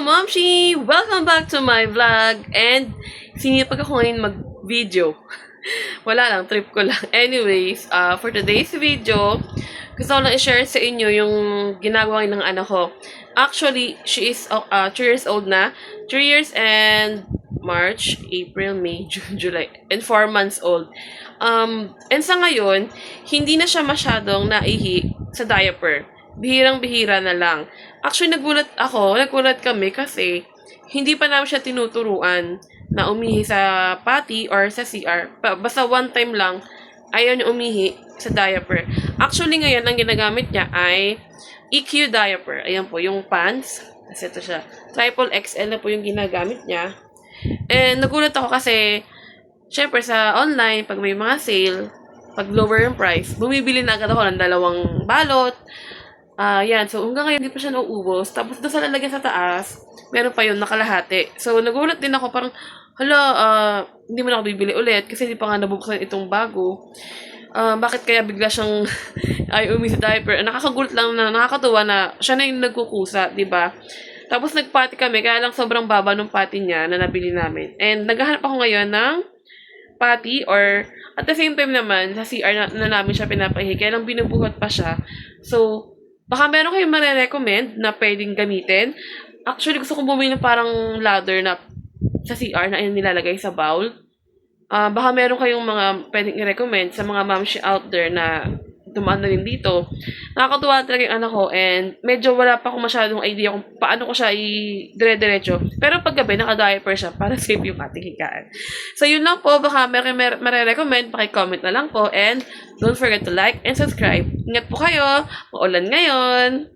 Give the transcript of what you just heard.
Momshi! Welcome back to my vlog. And sinipag ako ngayon mag-video. Wala lang, trip ko lang. Anyways, for today's video, gusto ko lang i-share sa inyo yung ginagawa ng anak ko. Actually, she is 3 years old na. 3 years and March, April, May, June, July, and 4 months old. And sa ngayon, hindi na siya masyadong naihi sa diaper. Bihirang-bihira na lang. Actually, nagulat kami kasi hindi pa namin siya tinuturuan na umihi sa potty or sa CR. Basta one time lang, ayaw niya umihi sa diaper. Actually, ngayon, ang ginagamit niya ay EQ diaper. Ayan po, yung pants. Kasi ito siya. Triple XL na po yung ginagamit niya. And nagulat ako kasi, syempre sa online, pag may mga sale, pag lower yung price, bumibili na agad ako ng 2 balot. Yan. So, hanggang ngayon, hindi pa siya nauubos. Tapos, doon sa lalagyan sa taas, meron pa yun, nakalahati. So, nagulat din ako, parang, hindi mo na ako bibili ulit kasi hindi pa nga nabuksan itong bago. Bakit kaya bigla siyang ay umi sa diaper? Nakakagulat lang na, nakakatuwa na siya na yung nagkukusa, di ba? Tapos, nagpati kami, kaya lang sobrang baba ng pati niya na nabili namin. And, naghahanap ako ngayon ng pati or at the same time naman, sa CR na namin siya pinapahi. Kaya lang binubuhat pa siya. So, baka meron kayong marirecommend na pwedeng gamitin. Actually, gusto kong bumili ng parang ladder na sa CR na nilalagay sa bowl. Baka meron kayong mga pwedeng i-recommend sa mga momshi out there na dumaan na rin dito. Nakakatuwa talaga yung anak ko and medyo wala pa akong masyadong idea kung paano ko siya i-dire-diretso. Pero paggabi, naka-diaper siya para safe yung ating higaan. So, yun lang po. Baka marirecommend, paki-comment na lang po. And don't forget to like and subscribe. Ingat po kayo. Maulan ngayon.